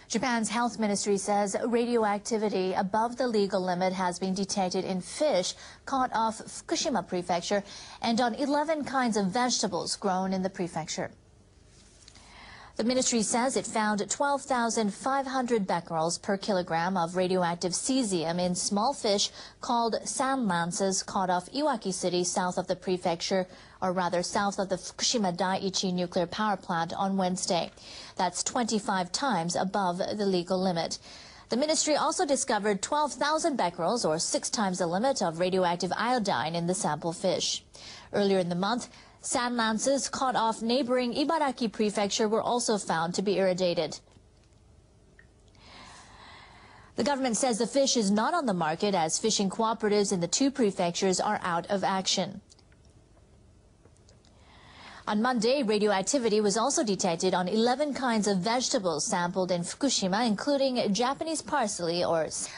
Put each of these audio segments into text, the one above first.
Japan's health ministry says radioactivity above the legal limit has been detected in fish caught off Fukushima prefecture and on 11 kinds of vegetables grown in the prefecture. The ministry says it found 12,500 becquerels per kilogram of radioactive cesium in small fish called sand lances caught off Iwaki City south of the prefecture, or rather south of the Fukushima Daiichi nuclear power plant on Wednesday. That's 25 times above the legal limit. The ministry also discovered 12,000 becquerels, or 6 times the limit, of radioactive iodine in the sample fish. Earlier in the month, sand lances caught off neighboring Ibaraki prefecture were also found to be irradiated. The government says the fish is not on the market as fishing cooperatives in the two prefectures are out of action. On Monday, radioactivity was also detected on 11 kinds of vegetables sampled in Fukushima, including Japanese parsley.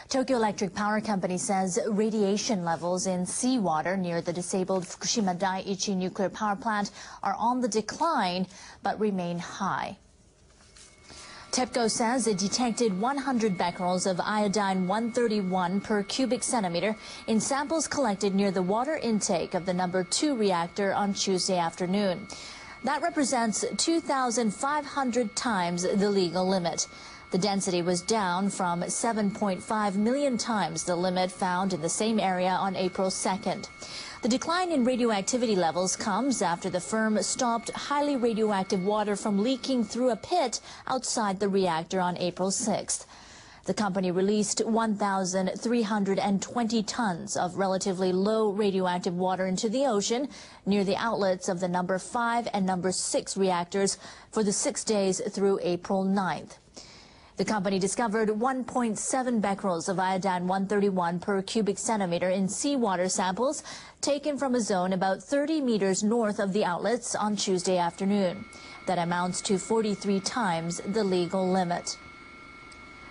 Tokyo Electric Power Company says radiation levels in seawater near the disabled Fukushima Daiichi nuclear power plant are on the decline but remain high. TEPCO says it detected 100 becquerels of iodine-131 per cubic centimeter in samples collected near the water intake of the number 2 reactor on Tuesday afternoon. That represents 2,500 times the legal limit. The density was down from 7.5 million times the limit found in the same area on April 2nd. The decline in radioactivity levels comes after the firm stopped highly radioactive water from leaking through a pit outside the reactor on April 6th. The company released 1,320 tons of relatively low radioactive water into the ocean near the outlets of the number 5 and number 6 reactors for the 6 days through April 9th. The company discovered 1.7 becquerels of iodine-131 per cubic centimeter in seawater samples taken from a zone about 30 meters north of the outlets on Tuesday afternoon. That amounts to 43 times the legal limit.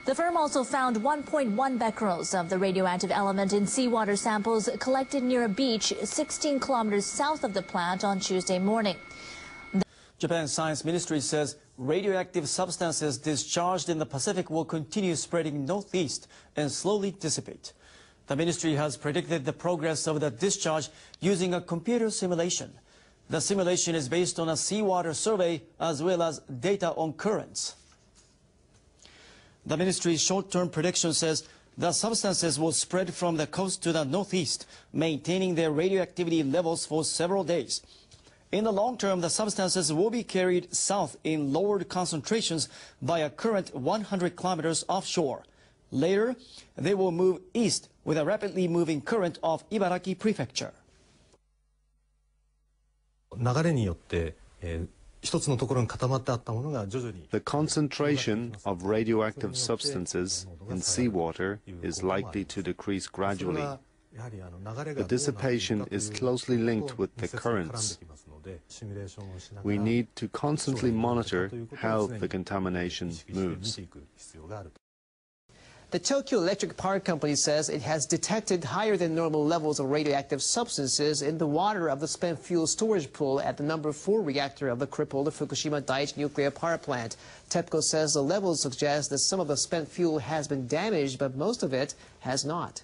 The firm also found 1.1 becquerels of the radioactive element in seawater samples collected near a beach 16 kilometers south of the plant on Tuesday morning. Japan's Science Ministry says radioactive substances discharged in the Pacific will continue spreading northeast and slowly dissipate. The ministry has predicted the progress of the discharge using a computer simulation. The simulation is based on a seawater survey as well as data on currents. The ministry's short-term prediction says the substances will spread from the coast to the northeast, maintaining their radioactivity levels for several days. In the long term, the substances will be carried south in lowered concentrations by a current 100 kilometers offshore. Later, they will move east with a rapidly moving current off Ibaraki prefecture. The concentration of radioactive substances in seawater is likely to decrease gradually. The dissipation is closely linked with the currents. We need to constantly monitor how the contamination moves. The Tokyo Electric Power Company says it has detected higher than normal levels of radioactive substances in the water of the spent fuel storage pool at the number 4 reactor of the crippled Fukushima Daiichi nuclear power plant. TEPCO says the levels suggest that some of the spent fuel has been damaged, but most of it has not.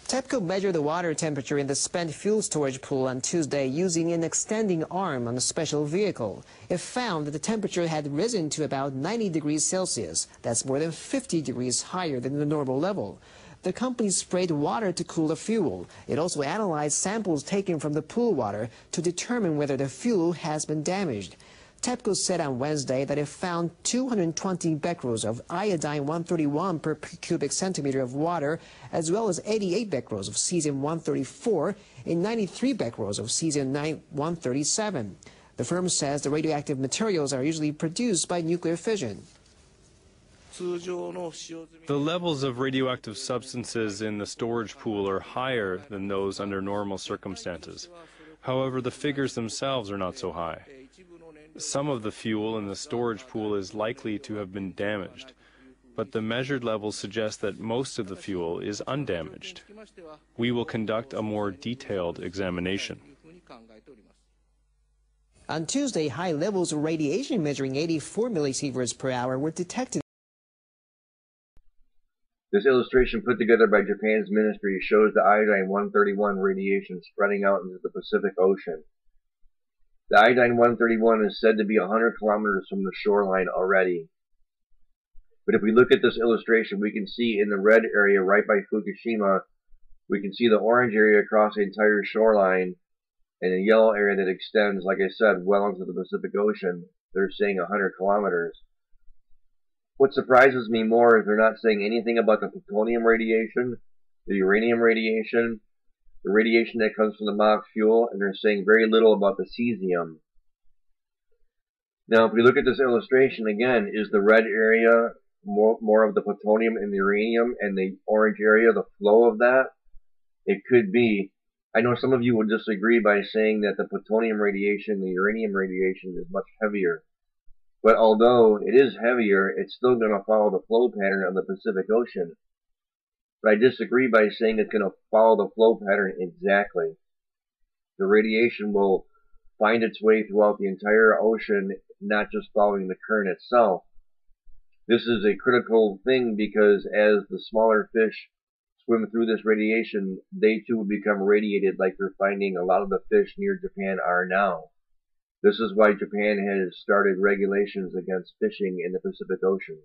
TEPCO measured the water temperature in the spent fuel storage pool on Tuesday using an extending arm on a special vehicle. It found that the temperature had risen to about 90 degrees Celsius. That's more than 50 degrees higher than the normal level. The company sprayed water to cool the fuel. It also analyzed samples taken from the pool water to determine whether the fuel has been damaged. TEPCO said on Wednesday that it found 220 becquerels of iodine-131 per cubic centimeter of water, as well as 88 becquerels of cesium-134 and 93 becquerels of cesium-137. The firm says the radioactive materials are usually produced by nuclear fission. The levels of radioactive substances in the storage pool are higher than those under normal circumstances. However, the figures themselves are not so high. Some of the fuel in the storage pool is likely to have been damaged, but the measured levels suggest that most of the fuel is undamaged. We will conduct a more detailed examination. On Tuesday, high levels of radiation measuring 84 millisieverts per hour were detected. This illustration put together by Japan's ministry shows the iodine-131 radiation spreading out into the Pacific Ocean. The iodine-131 is said to be 100 kilometers from the shoreline already. But if we look at this illustration, we can see in the red area right by Fukushima, we can see the orange area across the entire shoreline, and a yellow area that extends, like I said, well into the Pacific Ocean. They're saying 100 kilometers. What surprises me more is they're not saying anything about the plutonium radiation, the uranium radiation, the radiation that comes from the mock fuel, and they're saying very little about the cesium. Now, if we look at this illustration again, is the red area more of the plutonium and the uranium, and the orange area the flow of that? It could be. I know some of you would disagree by saying that the plutonium radiation, the uranium radiation is much heavier. But although it is heavier, it's still going to follow the flow pattern of the Pacific Ocean. But I disagree by saying it's going to follow the flow pattern exactly. The radiation will find its way throughout the entire ocean, not just following the current itself. This is a critical thing because as the smaller fish swim through this radiation, they too will become radiated like they're finding a lot of the fish near Japan are now. This is why Japan has started regulations against fishing in the Pacific Ocean.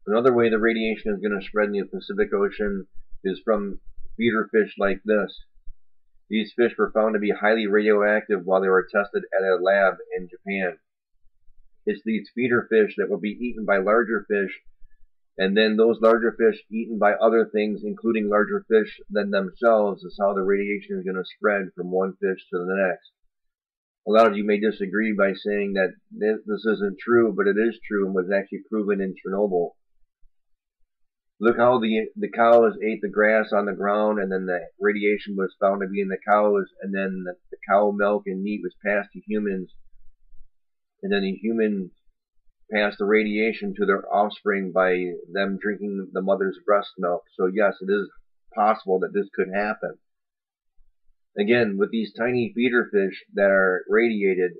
Another way the radiation is going to spread in the Pacific Ocean is from feeder fish like this. These fish were found to be highly radioactive while they were tested at a lab in Japan. It's these feeder fish that will be eaten by larger fish, and then those larger fish eaten by other things, including larger fish than themselves, is how the radiation is going to spread from one fish to the next. A lot of you may disagree by saying that this isn't true, but it is true and was actually proven in Chernobyl. Look how the cows ate the grass on the ground, and then the radiation was found to be in the cows, and then the cow milk and meat was passed to humans, and then the humans passed the radiation to their offspring by them drinking the mother's breast milk. So yes, it is possible that this could happen. Again, with these tiny feeder fish that are radiated,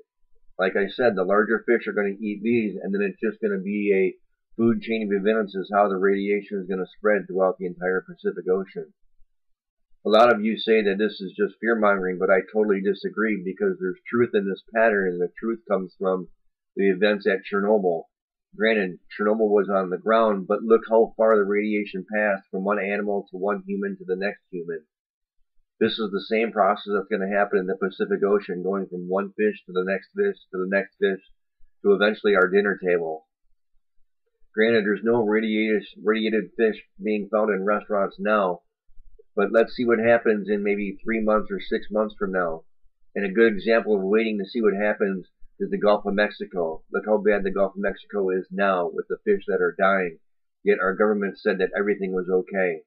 like I said, the larger fish are going to eat these, and then it's just going to be a food chain of events is how the radiation is going to spread throughout the entire Pacific Ocean. A lot of you say that this is just fear-mongering, but I totally disagree because there's truth in this pattern, and the truth comes from the events at Chernobyl. Granted, Chernobyl was on the ground, but look how far the radiation passed from one animal to one human to the next human. This is the same process that's going to happen in the Pacific Ocean, going from one fish to the next fish to the next fish to eventually our dinner table. Granted, there's no radiated fish being found in restaurants now, but let's see what happens in maybe 3 months or 6 months from now. And a good example of waiting to see what happens is the Gulf of Mexico. Look how bad the Gulf of Mexico is now with the fish that are dying. Yet our government said that everything was okay.